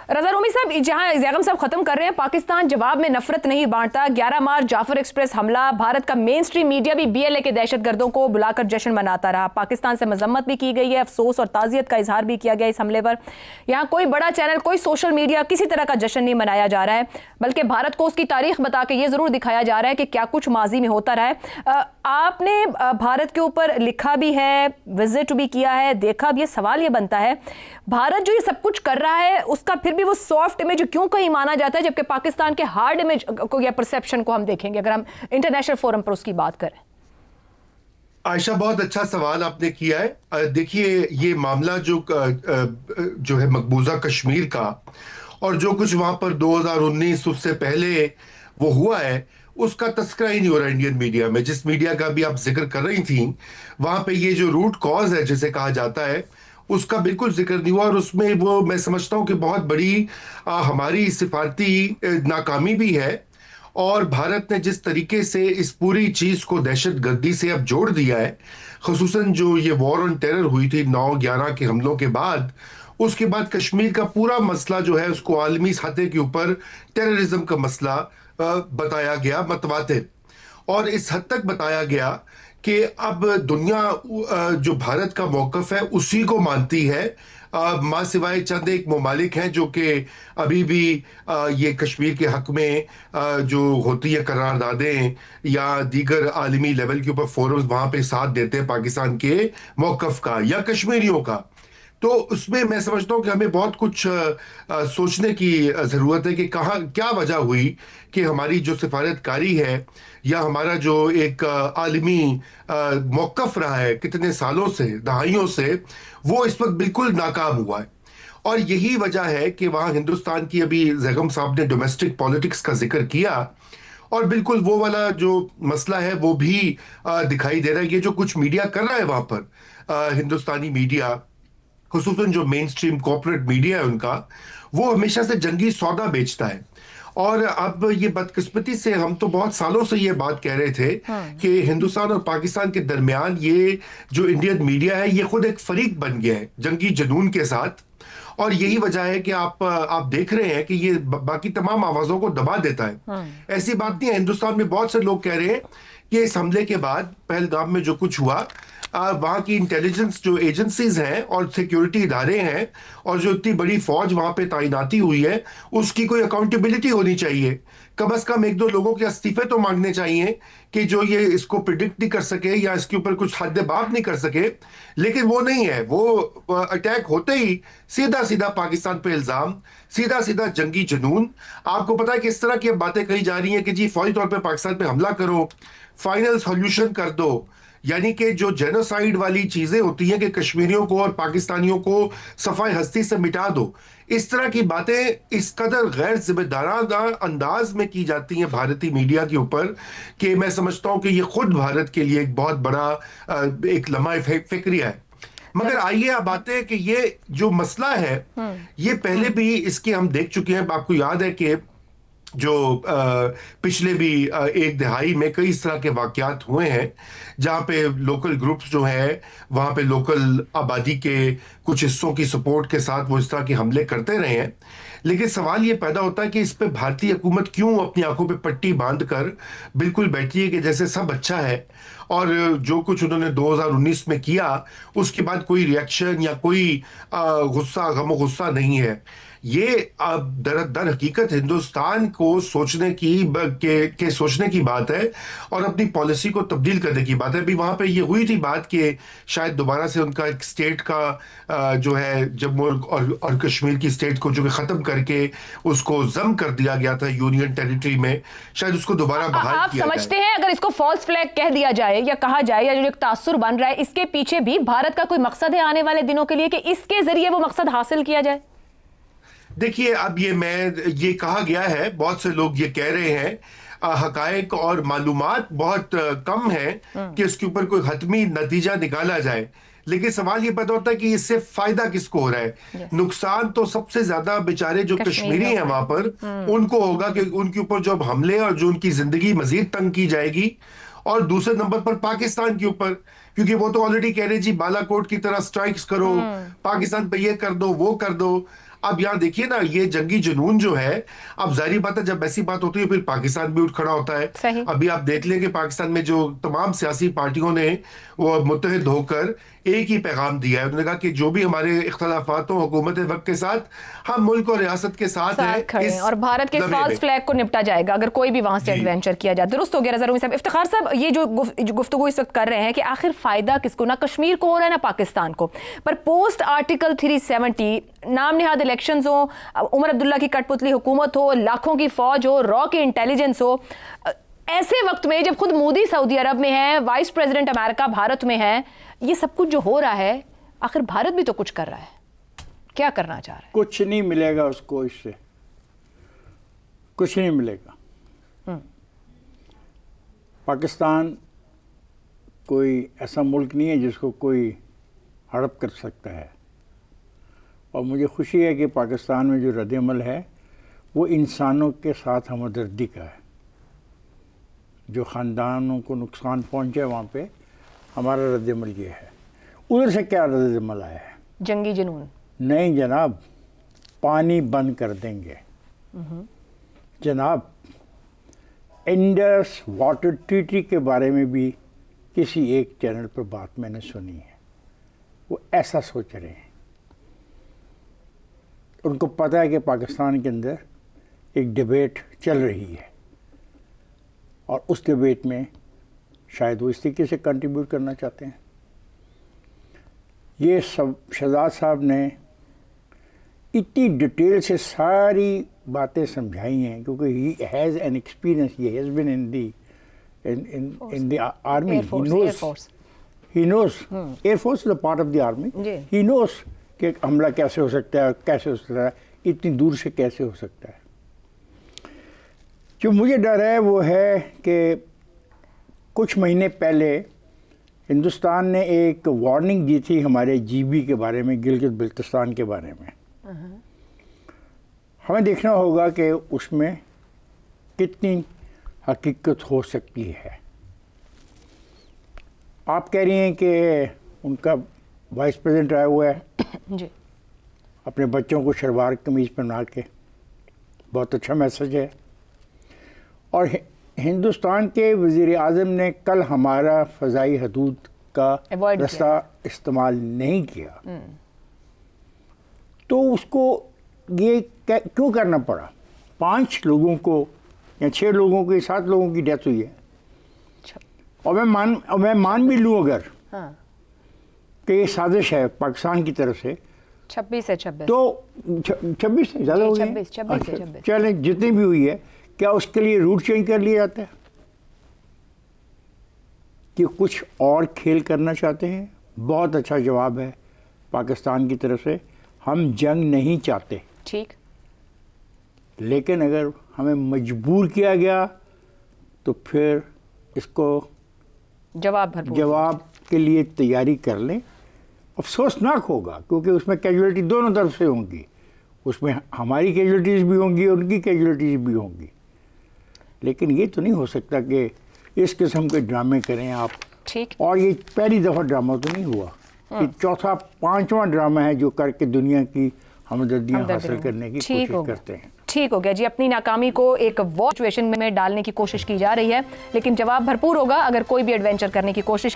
रज़ा रूमी साहब, जहां ज़ैगम साहब खत्म कर रहे हैं, पाकिस्तान जवाब में नफरत नहीं बांटता। 11 मार्च जाफर एक्सप्रेस हमला, भारत का मेन स्ट्रीम मीडिया भी BLA के दहशतगर्दों को बुलाकर जश्न मनाता रहा। पाकिस्तान से मजम्मत भी की गई है, अफसोस और ताज़ियत का इजहार भी किया गया इस हमले पर। यहाँ कोई बड़ा चैनल, कोई सोशल मीडिया किसी तरह का जश्न नहीं मनाया जा रहा है, बल्कि भारत को उसकी तारीख बता के ये ज़रूर दिखाया जा रहा है कि क्या कुछ माजी में होता रहा है। आपने भारत के ऊपर लिखा भी है, विजिट भी किया है, देखा भी है। सवाल ये बनता है, भारत जो ये सब कुछ कर रहा है उसका फिर भी वो सॉफ्ट इमेज क्यों कहीं माना जाता है, जबकि पाकिस्तान के हार्ड इमेज को या परसेप्शन को हम देखेंगे अगर हम इंटरनेशनल फोरम पर उसकी बात करें? आयशा, बहुत अच्छा सवाल आपने किया है। देखिए, ये मामला जो है मकबूजा कश्मीर का, और जो कुछ वहां पर 2019 उससे पहले वो हुआ है, उसका तस्करा ही नहीं हो रहा इंडियन मीडिया में। जिस मीडिया का भी आप जिक्र कर रही थी, वहां पे ये जो रूट कॉज है जिसे कहा जाता है, उसका बिल्कुल जिक्र नहीं हुआ। और उसमें वो मैं समझता हूं कि बहुत बड़ी हमारी सिफारती नाकामी भी है। और भारत ने जिस तरीके से इस पूरी चीज को दहशतगर्दी से अब जोड़ दिया है, खुसूसन जो ये वॉर ऑन टेरर हुई थी 9/11 के हमलों के बाद, उसके बाद कश्मीर का पूरा मसला जो है उसको आलमी सतह के ऊपर टेररिज्म का मसला बताया गया, मतवातिर। और इस हद तक बताया गया कि अब दुनिया जो भारत का मौकफ है उसी को मानती है, मां सिवाय चंद एक ममालिक हैं जो कि अभी भी ये कश्मीर के हक में जो होती है करारदादें या दीगर आलमी लेवल के ऊपर फोरम्स, वहां पे साथ देते हैं पाकिस्तान के मौकफ का या कश्मीरियों का। तो उसमें मैं समझता हूं कि हमें बहुत कुछ सोचने की ज़रूरत है कि कहाँ क्या वजह हुई कि हमारी जो सिफारतकारी है या हमारा जो एक आलमी मौक़िफ़ रहा है कितने सालों से, दहाइयों से, वो इस वक्त बिल्कुल नाकाम हुआ है। और यही वजह है कि वहाँ हिंदुस्तान की, अभी ज़ैगम साहब ने डोमेस्टिक पॉलिटिक्स का जिक्र किया, और बिल्कुल वो वाला जो मसला है वो भी दिखाई दे रहा है। ये जो कुछ मीडिया कर रहा है वहाँ पर, हिंदुस्तानी मीडिया, खुसूसन जो मेन स्ट्रीम कॉर्पोरेट मीडिया है उनका, वो हमेशा से जंगी सौदा बेचता है। और अब ये बदकिस्मती से हम तो बहुत सालों से ये बात कह रहे थे कि हिंदुस्तान और पाकिस्तान के दरमियान ये जो इंडियन मीडिया है ये खुद एक फरीक बन गया है जंगी जुनून के साथ। और यही वजह है कि आप देख रहे हैं कि ये बाकी तमाम आवाजों को दबा देता है। ऐसी बात नहीं है, हिंदुस्तान में बहुत से लोग कह रहे हैं कि इस हमले के बाद पहलगाम में जो कुछ हुआ, वहाँ की इंटेलिजेंस जो एजेंसीज हैं और सिक्योरिटी इदारे हैं और जो इतनी बड़ी फौज वहाँ पे तैनाती हुई है, उसकी कोई अकाउंटेबिलिटी होनी चाहिए। कम से कम 1-2 लोगों के इस्तीफे तो मांगने चाहिए कि जो ये इसको प्रिडिक्ट नहीं कर सके या इसके ऊपर कुछ हद बात नहीं कर सके। लेकिन वो नहीं है, वो अटैक होते ही सीधा सीधा पाकिस्तान पे इल्जाम, सीधा सीधा जंगी जुनून। आपको पता है कि इस तरह की बातें कही जा रही हैं कि जी फौरी तौर पे पाकिस्तान पे हमला करो, फाइनल सॉल्यूशन कर दो, यानी कि जो जेनोसाइड वाली चीजें होती हैं कि कश्मीरियों को और पाकिस्तानियों को सफाई हस्ती से मिटा दो। इस तरह की बातें इस कदर गैर जिम्मेदाराना अंदाज में की जाती हैं भारतीय मीडिया के ऊपर कि मैं समझता हूं कि ये खुद भारत के लिए एक बहुत बड़ा एक लम्हा फिक्रिया है। मगर आइए अब आते हैं कि ये जो मसला है ये पहले भी इसके हम देख चुके हैं। आपको याद है कि जो पिछले भी 1 दहाई में कई इस तरह के वाकयात हुए हैं जहाँ पे लोकल ग्रुप्स जो है वहाँ पे लोकल आबादी के कुछ हिस्सों की सपोर्ट के साथ वो इस तरह के हमले करते रहे हैं। लेकिन सवाल ये पैदा होता है कि इस पे भारतीय हुकूमत क्यों अपनी आंखों पे पट्टी बांधकर बिल्कुल बैठी है कि जैसे सब अच्छा है, और जो कुछ उन्होंने 2019 में किया उसके बाद कोई रिएक्शन या कोई गुस्सा, गमो गुस्सा नहीं है। ये दर हकीकत हिंदुस्तान को सोचने की बात है और अपनी पॉलिसी को तब्दील करने की बात है। अभी वहां पे ये हुई थी बात कि शायद दोबारा से उनका एक स्टेट का जो है जम्मू और कश्मीर की स्टेट को जो कि खत्म करके उसको जम कर दिया गया था यूनियन टेरिटरी में, शायद उसको दोबारा बहाल आप समझते हैं अगर इसको फॉल्स फ्लैग कह दिया जाए या कहा जाए या जो एक तासुर बन रहा है, इसके पीछे भी भारत का कोई मकसद है आने वाले दिनों के लिए कि इसके जरिए वो मकसद हासिल किया जाए? देखिए, अब ये कहा गया है, बहुत से लोग ये कह रहे हैं, हकायक और मालूमात बहुत कम है कि इसके ऊपर कोई हतमी नतीजा निकाला जाए। लेकिन सवाल ये पैदा होता है कि इससे फायदा किसको हो रहा है। नुकसान तो सबसे ज्यादा बेचारे जो कश्मीरी हैं वहां पर उनको होगा कि उनके ऊपर जो हमले और जो उनकी जिंदगी मजीद तंग की जाएगी, और दूसरे नंबर पर पाकिस्तान के ऊपर, क्योंकि वो तो ऑलरेडी कह रहे जी बालाकोट की तरह स्ट्राइक्स करो, पाकिस्तान पे ये कर दो वो कर दो। अब यहाँ देखिए ना, ये जंगी जुनून जो है, अब जाहिर बात है जब ऐसी बात होती है फिर पाकिस्तान भी उठ खड़ा होता है। अभी आप देख लें कि पाकिस्तान में जो तमाम सियासी पार्टियों ने वो मुत्तहिद होकर एक ही पैगाम दिया है। उन्होंने कहा कि जो भी हमारे इख्तलाफात हो हुकूमत वक्त के साथ, हम मुल्क और रियासत के साथ हैं और भारत के फॉल्स फ्लैग को निपटा जाएगा अगर कोई भी वहां से एडवेंचर किया जाए। दुरुस्त हो गया रज़ा रूमी साहब। इफ्तिखार साहब, ये जो गुफ्तगू इस वक्त कर रहे हैं कि आखिर फायदा किसको, ना कश्मीर को हो रहा है ना पाकिस्तान को, पर पोस्ट आर्टिकल 370 नाम निहाद इलेक्शंस हो, उमर अब्दुल्ला की कठपुतली हुकूमत हो, लाखों की फौज हो, रॉ की इंटेलिजेंस हो, ऐसे वक्त में जब खुद मोदी सऊदी अरब में है, वाइस प्रेसिडेंट अमेरिका भारत में है, ये सब कुछ जो हो रहा है, आखिर भारत भी तो कुछ कर रहा है, क्या करना चाह रहा है? कुछ नहीं मिलेगा उसको, इससे कुछ नहीं मिलेगा। पाकिस्तान कोई ऐसा मुल्क नहीं है जिसको कोई हड़प कर सकता है, और मुझे खुशी है कि पाकिस्तान में जो रद्द-ए-अमल है वो इंसानों के साथ हमदर्दी का है। जो ख़ानदानों को नुकसान पहुँचे वहाँ पे हमारा रद्द-ए-अमल ये है। उधर से क्या रद्द-ए-अमल आया है? जंगी जुनून? नहीं जनाब, पानी बंद कर देंगे जनाब। इंडस वाटर ट्रीटी के बारे में भी किसी एक चैनल पर बात मैंने सुनी है, वो ऐसा सोच रहे हैं। उनको पता है कि पाकिस्तान के अंदर एक डिबेट चल रही है और उस डिबेट में शायद वो इस तरीके से कंट्रीब्यूट करना चाहते हैं। ये सब शहजाद साहब ने इतनी डिटेल से सारी बातें समझाई हैं क्योंकि he has an experience, he has been in the army, he knows air force is a part of the army, he knows कि हमला कैसे हो सकता है, कैसे हो सकता है, इतनी दूर से कैसे हो सकता है। जो मुझे डर है वो है कि कुछ महीने पहले हिंदुस्तान ने एक वार्निंग दी थी हमारे जीबी के बारे में, गिलगित बिल्तिस्तान के बारे में। हमें देखना होगा कि उसमें कितनी हकीकत हो सकती है। आप कह रही हैं कि उनका वाइस प्रेसिडेंट आया हुआ है जी, अपने बच्चों को शलवार कमीज़ पहना के, बहुत अच्छा मैसेज है। और हिंदुस्तान के वज़ीर आज़म ने कल हमारा फ़ज़ाई हदूद का रास्ता इस्तेमाल नहीं किया, तो उसको ये क्यों करना पड़ा? 5 लोगों को या 6 लोगों की, 7 लोगों की डेथ हुई है। और मैं मान भी लूँ अगर कि ये साजिश है पाकिस्तान की तरफ से, 26 से 26 तो 26 से ज़्यादा हुई है। 26 से 26 चले जितनी भी हुई है, क्या उसके लिए रूट चेंज कर लिया जाता है कि कुछ और खेल करना चाहते हैं? बहुत अच्छा जवाब है पाकिस्तान की तरफ से, हम जंग नहीं चाहते। ठीक, लेकिन अगर हमें मजबूर किया गया तो फिर इसको जवाब के लिए तैयारी कर लें। अफसोसनाक होगा क्योंकि उसमें कैजुअलिटी दोनों तरफ से होंगी, उसमें हमारी कैजुअलिटीज़ भी होंगी, उनकी कैजुअलिटीज़ भी होंगी। लेकिन ये तो नहीं हो सकता कि इस किस्म के ड्रामे करें आप। ठीक, और ये पहली दफ़ा ड्रामा तो नहीं हुआ, ये चौथा 5वां ड्रामा है जो करके दुनिया की हमदर्दियाँ हासिल करने की कोशिश करते हैं। ठीक हो गया जी, अपनी नाकामी को एक वॉर सिचुएशन में डालने की कोशिश की जा रही है, लेकिन जवाब भरपूर होगा अगर कोई भी एडवेंचर करने की कोशिश की